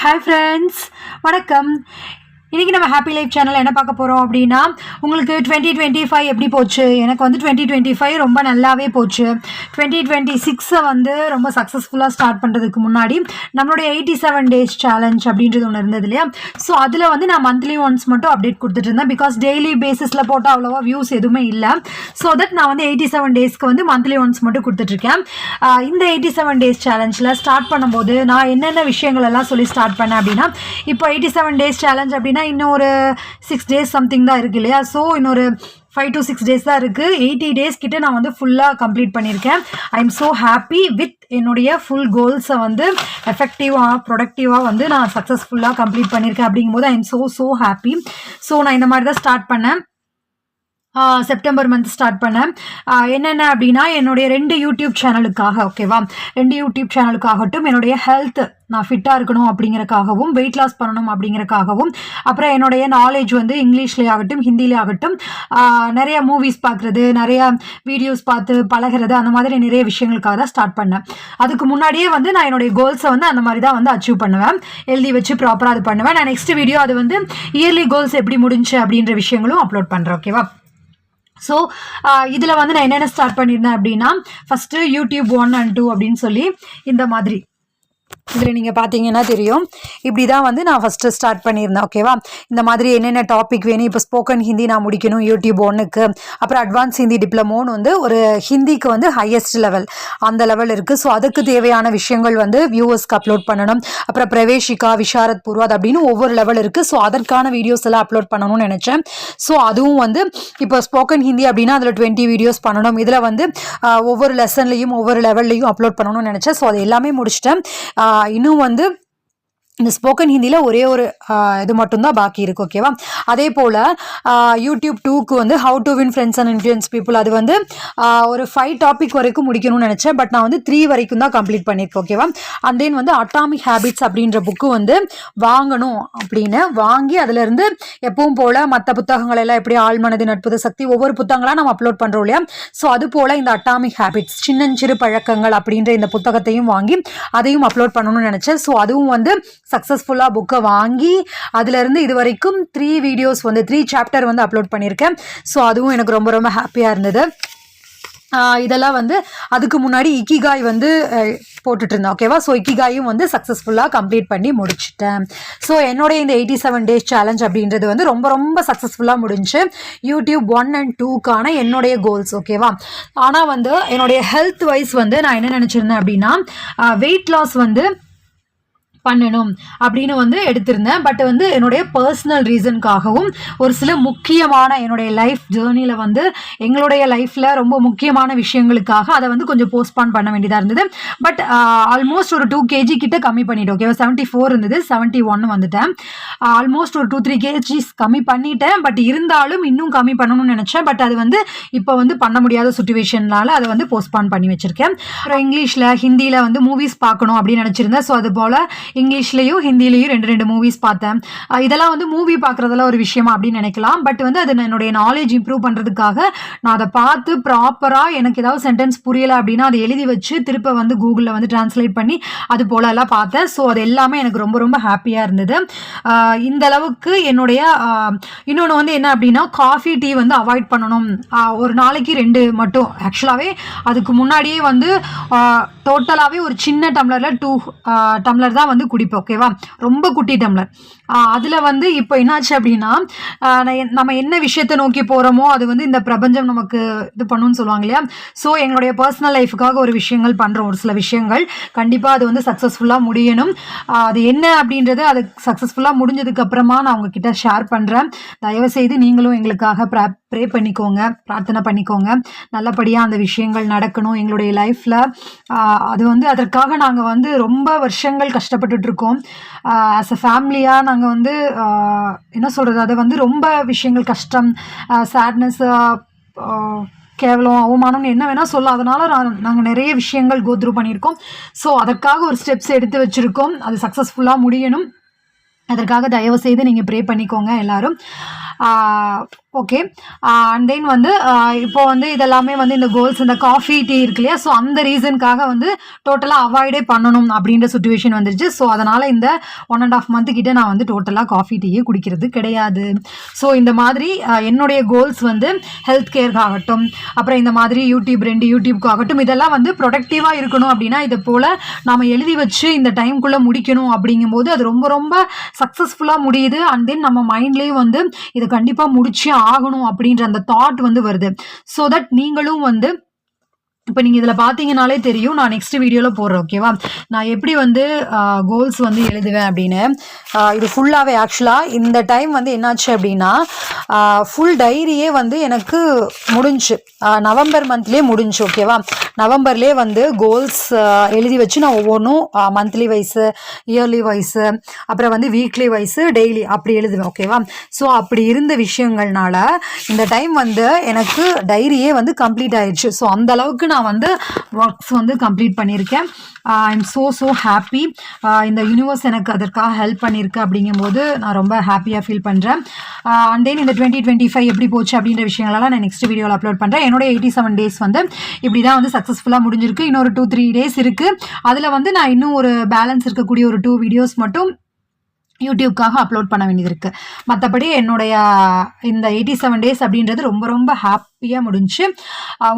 Hi friends, வணக்கம். இன்னைக்கு நம்ம ஹாப்பி லைஃப் சேனல் என்ன பார்க்க போகிறோம் அப்படின்னா, உங்களுக்கு 2025 எப்படி போச்சு? எனக்கு வந்து 2025 ரொம்ப நல்லாவே போச்சு. 2026 வந்து ரொம்ப சக்ஸஸ்ஃபுல்லாக ஸ்டார்ட் பண்ணுறதுக்கு முன்னாடி நம்மளுடைய 87 டேஸ் சேலஞ்ச் அப்படின்றது ஒன்று இருந்தது இல்லையா? ஸோ அதில் வந்து நான் மந்த்லி ஒன்ஸ் மட்டும் அப்டேட் கொடுத்துட்டு இருந்தேன். பிகாஸ் டெய்லி பேசிஸில் போட்டால் அவ்வளோவா வியூஸ் எதுவுமே இல்லை. ஸோ தட் நான் வந்து 87 டேஸ்க்கு வந்து மந்த்லி ஒன்ஸ் மட்டும் கொடுத்துட்ருக்கேன். இந்த 87 டேஸ் சேலஞ்சில் ஸ்டார்ட் பண்ணும்போது நான் என்னென்ன விஷயங்கள் எல்லாம் சொல்லி ஸ்டார்ட் பண்ணேன் அப்படின்னா, இப்போ 87 டேஸ் சேலஞ்ச் அப்படின்னா இன்னும் ஒரு 6 டேஸ் சம்திங் தான் இருக்குது இல்லையா? ஸோ இன்னொரு 5 to 6 டேஸ் தான் இருக்குது. 80 டேஸ் கிட்ட நான் வந்து ஃபுல்லாக கம்ப்ளீட் பண்ணியிருக்கேன். I am so happy with என்னுடைய ஃபுல் கோல்ஸை வந்து எஃபெக்டிவாக ப்ரொடக்டிவாக வந்து நான் சக்ஸஸ்ஃபுல்லாக கம்ப்ளீட் பண்ணியிருக்கேன். அப்படிங்கும்போது I am so happy. So நான் இந்த மாதிரி தான் ஸ்டார்ட் பண்ணேன். செப்டம்பர் மந்த் ஸ்டார்ட் பண்ணேன். என்னென்ன அப்படின்னா, என்னுடைய 2 யூடியூப் சேனலுக்காக, ஓகேவா, 2 யூடியூப் சேனலுக்காகட்டும், என்னுடைய ஹெல்த் நான் ஃபிட்டாக இருக்கணும் அப்படிங்கிறக்காகவும், வெயிட் லாஸ் பண்ணணும் அப்படிங்கிறக்காகவும், அப்புறம் என்னுடைய நாலேஜ் வந்து இங்கிலீஷ்லேயே ஆகட்டும் ஹிந்திலே ஆகட்டும், நிறைய மூவிஸ் பார்க்குறது, நிறைய வீடியோஸ் பார்த்து பழகிறது, அந்த மாதிரி நிறைய விஷயங்களுக்காக தான் ஸ்டார்ட் பண்ணேன். அதுக்கு முன்னாடியே வந்து நான் என்னுடைய கோல்ஸை வந்து அந்த மாதிரி தான் வந்து அச்சீவ் பண்ணுவேன். எழுதி வச்சு ப்ராப்பராக அது பண்ணுவேன். நான் நெக்ஸ்ட் வீடியோ அது வந்து இயர்லி கோல்ஸ் எப்படி முடிஞ்சு அப்படின்ற விஷயங்களும் அப்லோட் பண்ணுறேன், ஓகேவா? ஸோ இதில் வந்து நான் என்னென்ன ஸ்டார்ட் பண்ணியிருந்தேன் அப்படின்னா, ஃபஸ்ட்டு யூடியூப் 1 and 2 அப்படின்னு சொல்லி இந்த மாதிரி இதில் நீங்கள் பார்த்தீங்கன்னா தெரியும். இப்படி தான் வந்து நான் ஃபஸ்ட்டு ஸ்டார்ட் பண்ணியிருந்தேன், ஓகேவா? இந்த மாதிரி என்னென்ன டாபிக் வேணும், இப்போ ஸ்போக்கன் ஹிந்தி நான் முடிக்கணும் யூடியூப் 1க்கு, அப்புறம் அட்வான்ஸ் ஹிந்தி டிப்ளமோன்னு வந்து ஒரு ஹிந்திக்கு வந்து ஹையஸ்ட் லெவல், அந்த லெவல் இருக்குது. ஸோ அதுக்கு தேவையான விஷயங்கள் வந்து வியூவர்ஸ்க்கு அப்லோட் பண்ணணும். அப்புறம் பிரவேஷிகா, விஷாரத் பூர்வாத் அப்படின்னு ஒவ்வொரு லெவல் இருக்குது. ஸோ அதற்கான வீடியோஸ் எல்லாம் அப்லோட் பண்ணணும்னு நினச்சேன். ஸோ அதுவும் வந்து இப்போ ஸ்போக்கன் ஹிந்தி அப்படின்னா அதில் 20 வீடியோஸ் பண்ணணும். இதில் வந்து ஒவ்வொரு லெசன்லையும் ஒவ்வொரு லெவல்லையும் அப்லோட் பண்ணணும்னு நினச்சேன். ஸோ அது எல்லாமே முடிச்சிட்டேன். இன்னும் வந்து இந்த ஸ்போக்கன் ஹிந்தியில் ஒரே ஒரு இது மட்டும்தான் பாக்கி இருக்குது, ஓகேவா? அதே போல் யூடியூப் 2க்கு வந்து how to win friends and influence people, அது வந்து ஒரு 5 டாபிக் வரைக்கும் முடிக்கணும்னு நினச்சேன். பட் நான் வந்து 3 வரைக்கும் தான் கம்ப்ளீட் பண்ணியிருக்கேன், ஓகேவா? அண்ட் தென் வந்து அட்டாமிக் ஹேபிட்ஸ் அப்படின்ற புக்கு வந்து வாங்கணும் அப்படின்னு வாங்கி அதிலிருந்து எப்பவும் போல் மற்ற புத்தகங்கள் எல்லாம் எப்படி ஆழ்மனதின் அற்புத சக்தி ஒவ்வொரு புத்தகங்களாக நம்ம அப்லோட் பண்ணுறோம் இல்லையா? ஸோ அது போல் இந்த அட்டாமிக் ஹேபிட்ஸ் சின்னஞ்சிறு பழக்கங்கள் அப்படின்ற இந்த புத்தகத்தையும் வாங்கி அதையும் அப்லோட் பண்ணணும்னு நினச்சேன். ஸோ அதுவும் வந்து சக்ஸஸ்ஃபுல்லாக புக்கை வாங்கி அதிலிருந்து இது வரைக்கும் 3 வீடியோஸ் வந்து 3 சாப்டர் வந்து அப்லோட் பண்ணியிருக்கேன். ஸோ அதுவும் எனக்கு ரொம்ப ரொம்ப ஹாப்பியாக இருந்தது. இதெல்லாம் வந்து அதுக்கு முன்னாடி இக்கிகாய் வந்து போட்டுட்டு இருந்தேன், ஓகேவா? ஸோ இக்கிகாயும் வந்து சக்ஸஸ்ஃபுல்லாக கம்ப்ளீட் பண்ணி முடிச்சிட்டேன். ஸோ என்னுடைய இந்த 87 டேஸ் சேலஞ்ச் அப்படின்றது வந்து ரொம்ப ரொம்ப சக்ஸஸ்ஃபுல்லாக முடிஞ்சு யூடியூப் 1 and 2க்கான என்னுடைய கோல்ஸ், ஓகேவா? ஆனால் வந்து என்னுடைய ஹெல்த் வைஸ் வந்து நான் என்ன நினச்சிருந்தேன் அப்படின்னா, வெயிட் லாஸ் வந்து பண்ணணும் அப்படின்னு வந்து எடுத்திருந்தேன். பட் வந்து என்னுடைய பர்சனல் ரீசனுக்காகவும் ஒரு சில முக்கியமான என்னுடைய லைஃப் ஜேர்னியில் வந்து எங்களுடைய லைஃப்பில் ரொம்ப முக்கியமான விஷயங்களுக்காக அதை வந்து கொஞ்சம் போஸ்ட்பான் பண்ண வேண்டியதாக இருந்தது. பட் ஆல்மோஸ்ட் ஒரு 2 kg கிட்ட கம்மி பண்ணிட்டேன், ஓகேவா? 74 இருந்தது, 71 வந்துட்டேன். ஆல்மோஸ்ட் ஒரு 2-3 kgs கம்மி பண்ணிட்டேன். பட் இருந்தாலும் இன்னும் கம்மி பண்ணணும்னு நினச்சேன். பட் அது வந்து இப்போ வந்து பண்ண முடியாத சுச்சுவேஷன்னால அதை வந்து போஸ்ட்பான் பண்ணி வச்சுருக்கேன். அப்புறம் இங்கிலீஷில் ஹிந்தியில் வந்து மூவிஸ் பார்க்கணும் அப்படின்னு நினச்சிருந்தேன். ஸோ அது போல் இங்கிலீஷ்லேயும் ஹிந்திலையும் 2 மூவிஸ் பார்த்தேன். இதெல்லாம் வந்து மூவி பார்க்குறதெல்லாம் ஒரு விஷயமா அப்படின்னு நினைக்கலாம். பட் வந்து அது என்னுடைய நாலேஜ் இம்ப்ரூவ் பண்ணுறதுக்காக நான் அதை பார்த்து ப்ராப்பராக எனக்கு ஏதாவது சென்டென்ஸ் புரியலை அப்படின்னா அதை எழுதி வச்சு திருப்ப வந்து கூகுளில் வந்து டிரான்ஸ்லேட் பண்ணி அது போல எல்லாம் பார்த்தேன். ஸோ அது எல்லாமே எனக்கு ரொம்ப ரொம்ப ஹாப்பியாக இருந்தது. இந்த அளவுக்கு என்னுடைய இன்னொன்று வந்து என்ன அப்படின்னா, காஃபி டீ வந்து அவாய்ட் பண்ணணும். ஒரு நாளைக்கு 2 மட்டும். ஆக்சுவலாகவே அதுக்கு முன்னாடியே வந்து டோட்டலாகவே ஒரு சின்ன டம்ளரில் 2 டம்ளர் தான் வந்து குடிப்பேன், ஓகேவா? ரொம்ப குட்டி டம்ளர். அதில் வந்து இப்போ என்னாச்சு அப்படின்னா, நம்ம என்ன விஷயத்தை நோக்கி போகிறோமோ அது வந்து இந்த பிரபஞ்சம் நமக்கு இது பண்ணுன்னு சொல்லுவாங்க இல்லையா? ஸோ எங்களுடைய பர்சனல் லைஃபுக்காக ஒரு விஷயங்கள் பண்ணுறோம், ஒரு சில விஷயங்கள் கண்டிப்பாக அது வந்து சக்ஸஸ்ஃபுல்லாக முடியணும். அது என்ன அப்படின்றது அது சக்ஸஸ்ஃபுல்லாக முடிஞ்சதுக்கப்புறமா நான் உங்ககிட்ட ஷேர் பண்ணுறேன். தயவுசெய்து நீங்களும் எங்களுக்காக ப்ரே பண்ணிக்கோங்க, பிரார்த்தனை பண்ணிக்கோங்க. நல்லபடியாக அந்த விஷயங்கள் நடக்கணும் எங்களுடைய லைஃப்பில். அது வந்து அதற்காக நாங்கள் வந்து ரொம்ப வருஷங்கள் கஷ்டப்பட்டுட்ருக்கோம். ஆஸ் அ ஃபேமிலியாக நாங்கள் வந்து என்ன சொல்கிறது, அதை வந்து ரொம்ப விஷயங்கள் கஷ்டம், சேட்னஸ், கேவலம், அவமானம்னு என்ன வேணால் சொல்லலாம். அதனால் நாங்கள் நிறைய விஷயங்கள் கோத்ரூ பண்ணியிருக்கோம். ஸோ அதற்காக ஒரு ஸ்டெப்ஸ் எடுத்து வச்சுருக்கோம். அது சக்ஸஸ்ஃபுல்லாக முடியணும். அதற்காக தயவு செய்து நீங்கள் ப்ரே பண்ணிக்கோங்க எல்லாரும். ஓகே. அண்ட் தென் வந்து இப்போ வந்து இதெல்லாமே வந்து இந்த கோல்ஸ் இந்த காஃபி டீ இருக்கு இல்லையா, ஸோ அந்த ரீசனுக்காக வந்து டோட்டலாக அவாய்டே பண்ணணும் அப்படின்ற சுச்சுவேஷன் வந்துருச்சு. ஸோ அதனால் இந்த 1.5 month கிட்ட நான் வந்து டோட்டலாக காஃபி டீயே குடிக்கிறது கிடையாது. ஸோ இந்த மாதிரி என்னுடைய கோல்ஸ் வந்து ஹெல்த் கேருக்காகட்டும், அப்புறம் இந்த மாதிரி யூடியூப்காகட்டும், இதெல்லாம் வந்து ப்ரொடக்டிவாக இருக்கணும் அப்படின்னா இதை போல் நாம் எழுதி வச்சு இந்த டைம்குள்ளே முடிக்கணும் அப்படிங்கும்போது அது ரொம்ப ரொம்ப சக்ஸஸ்ஃபுல்லாக முடியுது. அண்ட் தென் நம்ம மைண்ட்லேயும் வந்து இதை கண்டிப்பாக முடிச்சே ஆகணும் அப்படின்ற அந்த தாட் வந்து வருது. ஸோ தட் நீங்களும் வந்து இப்போ நீங்கள் இதில் பார்த்தீங்கனாலே தெரியும், நான் நெக்ஸ்ட் வீடியோவில் போடுறேன். ஓகேவா, நான் எப்படி வந்து கோல்ஸ் வந்து எழுதுவேன் அப்படின்னு. இது ஃபுல்லாகவே ஆக்சுவலாக இந்த டைம் வந்து என்னாச்சு அப்படின்னா ஃபுல் டைரியே வந்து எனக்கு முடிஞ்சு நவம்பர் மந்த்லேயே முடிஞ்சு. ஓகேவா, நவம்பர்லேயே வந்து கோல்ஸ் எழுதி வச்சு நான் ஒவ்வொன்றும் மந்த்லி வைஸு, இயர்லி வைஸு, அப்புறம் வந்து வீக்லி வைஸு, டெய்லி அப்படி எழுதுவேன். ஓகேவா, ஸோ அப்படி இருந்த விஷயங்கள்னால இந்த டைம் வந்து எனக்கு டைரியே வந்து கம்ப்ளீட் ஆயிடுச்சு. ஸோ அந்த அளவுக்கு நான் வந்து ஒர்க்ஸ் வந்து கம்ப்ளீட் பண்ணியிருக்கேன். I am so happy. இந்த யூனிவர்ஸ் எனக்கு அதற்காக ஹெல்ப் பண்ணியிருக்கு அப்படிங்கும்போது நான் ரொம்ப ஹாப்பியாக ஃபீல் பண்ணுறேன். அண்ட் தென் இந்த 2025 எப்படி போச்சு அப்படின்ற விஷயங்களெல்லாம் நான் நெக்ஸ்ட் வீடியோவில் அப்லோட் பண்ணுறேன். என்னோட 87 days வந்து இப்படி தான் வந்து சக்ஸஸ்ஃபுல்லாக முடிஞ்சிருக்கு. இன்னொரு 2-3 days இருக்குது. அதில் வந்து நான் இன்னும் ஒரு பேலன்ஸ் இருக்கக்கூடிய ஒரு 2 videos மட்டும் யூடியூப்காக அப்லோட் பண்ண வேண்டியது இருக்குது. மற்றபடி என்னுடைய இந்த 87 days அப்படின்றது ரொம்ப ரொம்ப ஹாப்பியாக முடிஞ்சு.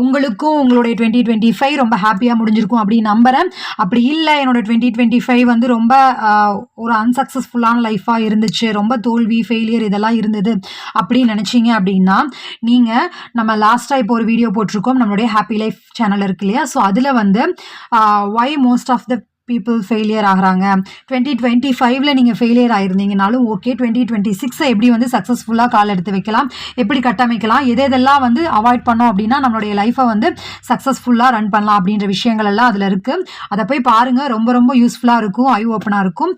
உங்களுக்கும் உங்களுடைய 2025 ரொம்ப ஹாப்பியாக முடிஞ்சிருக்கும் அப்படின்னு நம்புகிறேன். அப்படி இல்லை என்னோட 2025 வந்து ரொம்ப ஒரு அன்சக்ஸஸ்ஃபுல்லான லைஃபாக இருந்துச்சு, ரொம்ப தோல்வி ஃபெயிலியர் இதெல்லாம் இருந்தது அப்படின்னு நினச்சிங்க அப்படின்னா நீங்கள் நம்ம லாஸ்ட்டாக இப்போ ஒரு வீடியோ போட்டிருக்கோம் நம்மளுடைய ஹாப்பி லைஃப் சேனல் இருக்கு இல்லையா, ஸோ அதில் வந்து why most of the people failure ஆகிறாங்க, 2025 நீங்கள் ஃபெயிலியர் ஆகிருந்தீங்கனாலும் ஓகே, 2026 எப்படி வந்து சக்ஸஸ்ஃபுல்லாக கால் எடுத்து வைக்கலாம், எப்படி கட்டமைக்கலாம், எதெல்லாம் வந்து அவாய்ட் பண்ணோம் அப்படின்னா நம்மளுடைய லைஃப்பை வந்து சக்ஸஸ்ஃபுல்லாக ரன் பண்ணலாம் அப்படின்ற விஷயங்கள் எல்லாம் அதில் இருக்குது. அதை போய் பாருங்கள், ரொம்ப ரொம்ப யூஸ்ஃபுல்லாக இருக்கும், ஐ ஓப்பனாக இருக்கும்.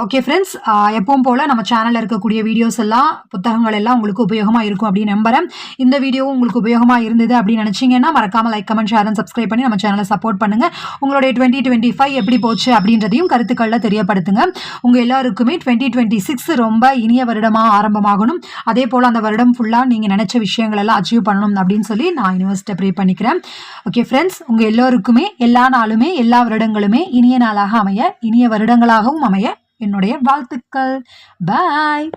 ஓகே ஃப்ரெண்ட்ஸ், எப்பவும் போல் நம்ம சேனலில் இருக்கக்கூடிய வீடியோஸ் எல்லாம் புத்தகங்கள் எல்லாம் உங்களுக்கு உபயோகமாக இருக்கும் அப்படின்னு நம்புகிறேன். இந்த வீடியோவும் உங்களுக்கு உபயோகமாக இருந்தது அப்படின்னு நினச்சிங்கன்னா மறக்காமல் like, comment, share and subscribe பண்ணி நம்ம சேனலை சப்போர்ட் பண்ணுங்கள். உங்களுடைய 2025 எப்படி போச்சு அப்படின்றதையும் கருத்துக்களில் தெரியப்படுத்துங்க. உங்கள் எல்லாருக்குமே 2026 ரொம்ப இனிய வருடமாக ஆரம்பமாகணும். அதே போல் அந்த வருடம் ஃபுல்லாக நீங்கள் நினச்ச விஷயங்கள் எல்லாம் அச்சீவ் பண்ணணும் அப்படின்னு சொல்லி நான் யூனிவர்ஸ்ட்டை ப்ரே பண்ணிக்கிறேன். ஓகே ஃப்ரெண்ட்ஸ், உங்கள் எல்லோருக்குமே எல்லா நாளுமே எல்லா வருடங்களுமே இனிய நாளாக அமைய, இனிய வருடங்களாகவும் அமைய என்னுடைய வாழ்த்துக்கள். பாய்.